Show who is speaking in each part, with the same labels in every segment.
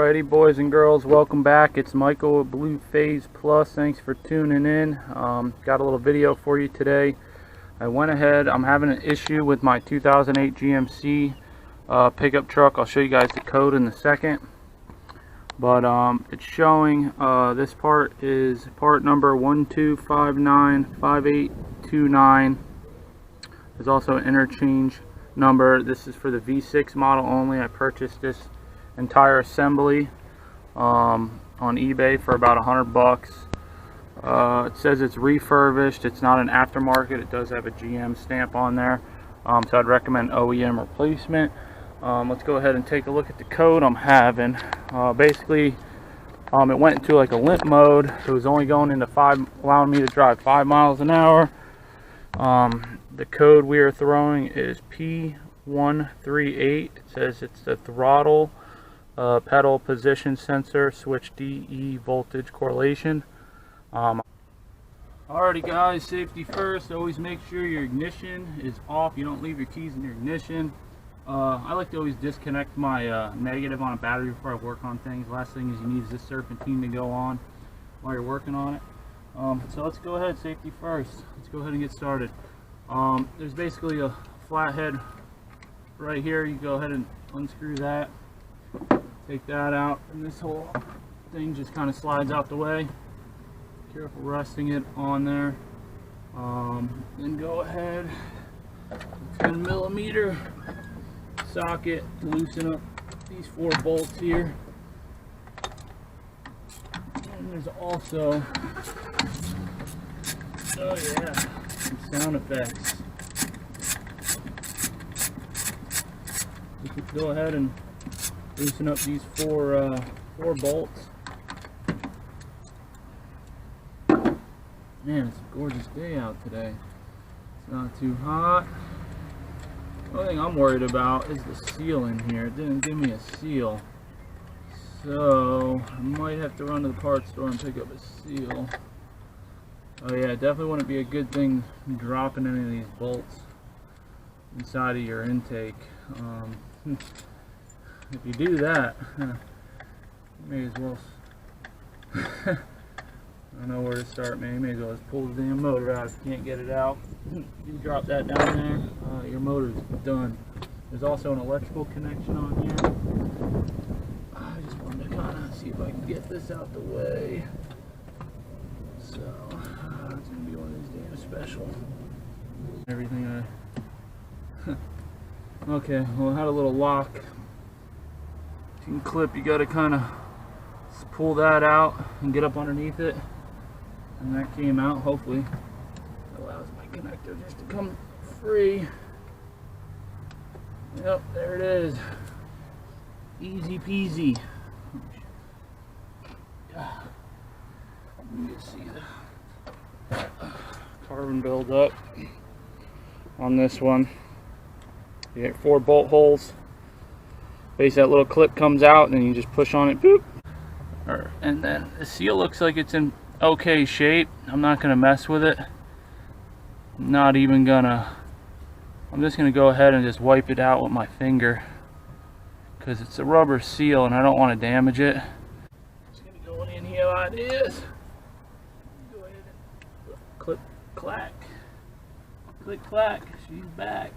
Speaker 1: Alrighty, boys and girls, welcome back. It's Michael at Blue Phase Plus. Thanks for tuning in. Got a little video for you today. I went ahead, I'm having an issue with my 2008 GMC pickup truck. I'll show you guys the code in a second. But it's showing this part is part number 12595829. There's also an interchange number. This is for the V6 model only. I purchased this entire assembly on eBay for about $100. It says it's refurbished. It's not an aftermarket. It does have a GM stamp on there, so I'd recommend OEM replacement. Let's go ahead and take a look at the code I'm having. Basically, it went into like a limp mode. It was only going into allowing me to drive 5 miles an hour. The code we are throwing is P138. It says it's the throttle pedal position sensor switch DE voltage correlation. Alrighty guys, safety first. Always make sure your ignition is off. You don't leave your keys in your ignition. I like to always disconnect my negative on a battery before I work on things. Last thing is you need this serpentine to go on while you're working on it. So let's go ahead, safety first. Let's go ahead and get started. There's basically a flathead right here. You go ahead and unscrew that. Take that out, and this whole thing just kind of slides out the way. Careful resting it on there. Then go ahead, 10mm socket to loosen up these 4 bolts here. And there's also, oh yeah, some sound effects. You can go ahead and loosen up these 4 bolts. Man, it's a gorgeous day out today. It's not too hot. The only thing I'm worried about is the seal in here. It didn't give me a seal, so I might have to run to the parts store and pick up a seal. Oh yeah, it definitely wouldn't be a good thing dropping any of these bolts inside of your intake. If you do that, you may as well, I don't know where to start, man. You may as well just pull the damn motor out if you can't get it out. You drop that down there, your motor's done. There's also an electrical connection on here. I just wanted to kind of see if I can get this out the way. So, it's going to be one of these damn special. Everything okay, well, I had a little lock. Clip, you got to kind of pull that out and get up underneath it, and that came out. Hopefully that allows my connector just to come free. Yep, there it is, easy peasy. You can see the carbon buildup on this one. You get 4 bolt holes. Basically that little clip comes out and then you just push on it, boop. And then the seal looks like it's in okay shape. I'm not gonna mess with it. I'm just gonna go ahead and just wipe it out with my finger, because it's a rubber seal and I don't want to damage it. Just gonna go in here like this. Go ahead and click, clack. Click, clack, she's back.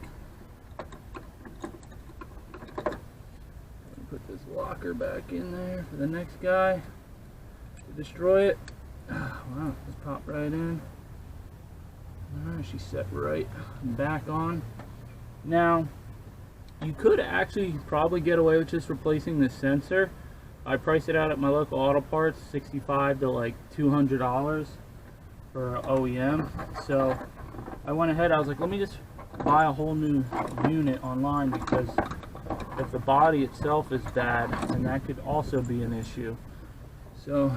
Speaker 1: Put this locker back in there for the next guy to destroy it. Wow, just pop right in. Alright, she's set right back on. Now, you could actually probably get away with just replacing the sensor. I priced it out at my local auto parts, $65 to like $200 for OEM. So I went ahead, I was like, let me just buy a whole new unit online, because if the body itself is bad, then that could also be an issue. So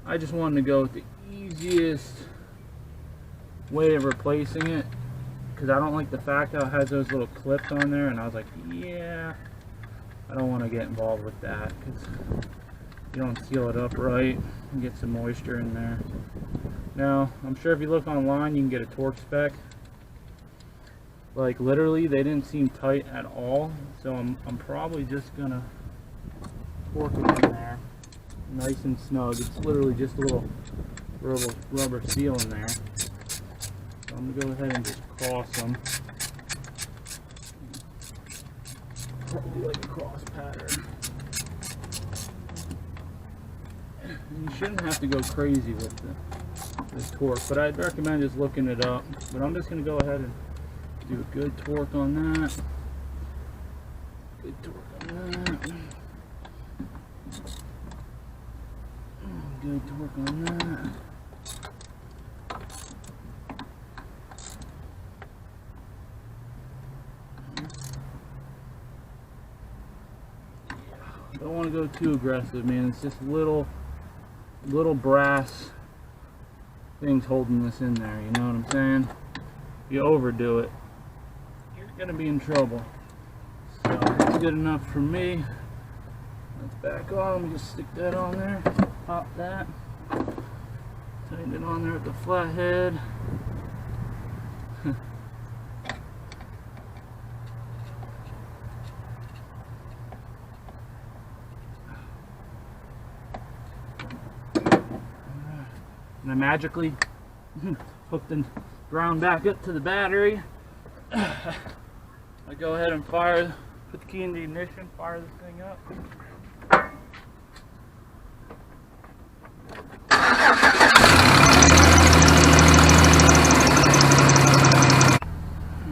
Speaker 1: I just wanted to go with the easiest way of replacing it, because I don't like the fact that it has those little clips on there, and I was like, yeah, I don't want to get involved with that, because you don't seal it up right and get some moisture in there. Now, I'm sure if you look online, you can get a torque spec. Like, literally, they didn't seem tight at all, so I'm probably just gonna torque it in there nice and snug. It's literally just a little rubber seal in there. So I'm going to go ahead and just cross them. Probably do like a cross pattern. And you shouldn't have to go crazy with the torque, but I'd recommend just looking it up. But I'm just going to go ahead and do a good torque on that. Good torque on that. Good torque on that. Don't want to go too aggressive, man. It's just little brass things holding this in there, you know what I'm saying? If you overdo it, you're gonna be in trouble. So that's good enough for me. Let's back on. Let me just stick that on there. Pop that. Tighten it on there with the flathead. And I magically hooked and ground back up to the battery. I go ahead and put the key in the ignition, fire this thing up. I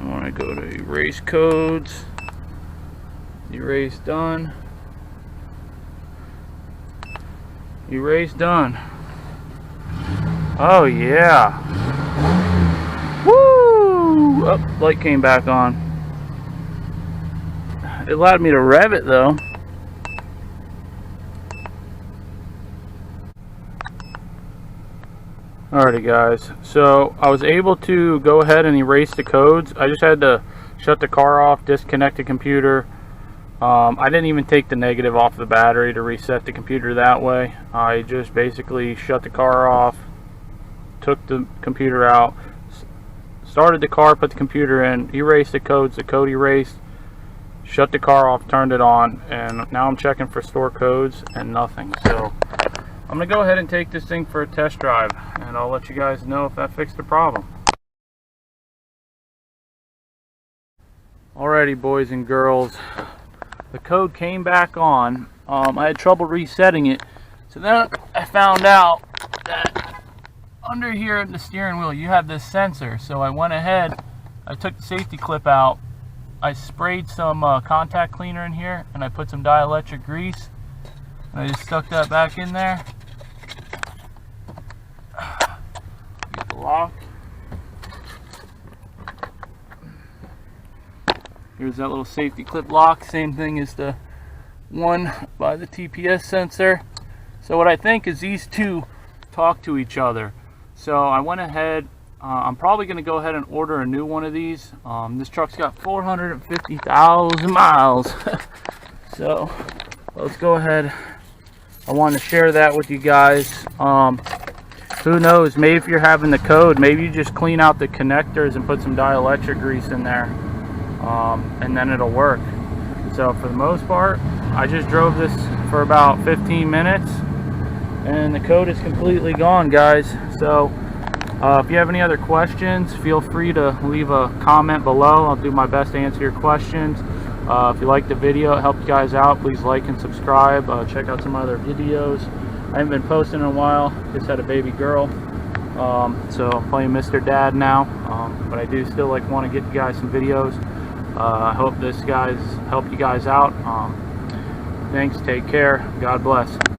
Speaker 1: want to go to erase codes. Erase done. Erase done. Oh yeah. Woo! Oh, light came back on. It allowed me to rev it though. Alrighty guys, so I was able to go ahead and erase the codes. I just had to shut the car off, disconnect the computer. I didn't even take the negative off the battery to reset the computer that way. I just basically shut the car off, took the computer out, started the car, put the computer in, erased the codes, the code erased, shut the car off, turned it on, and now I'm checking for store codes and nothing. So I'm going to go ahead and take this thing for a test drive, and I'll let you guys know if that fixed the problem. Alrighty boys and girls, the code came back on. I had trouble resetting it, so then I found out that under here in the steering wheel you have this sensor. So I went ahead, I took the safety clip out, I sprayed some contact cleaner in here, and I put some dielectric grease, and I just stuck that back in there. Get the lock. Here's that little safety clip lock, same thing as the one by the TPS sensor. So what I think is these two talk to each other. So I went ahead, I'm probably going to go ahead and order a new one of these. This truck's got 450,000 miles. So let's go ahead. I want to share that with you guys. Who knows, maybe if you're having the code, maybe you just clean out the connectors and put some dielectric grease in there, and then it'll work. So for the most part, I just drove this for about 15 minutes. And the code is completely gone, guys. So if you have any other questions, feel free to leave a comment below. I'll do my best to answer your questions. If you like the video, it helped you guys out, please like and subscribe. Check out some other videos. I haven't been posting in a while, just had a baby girl, so I'm playing Mr. Dad now, but I do still want to get you guys some videos. I hope this guys help you guys out. Thanks, take care, God bless.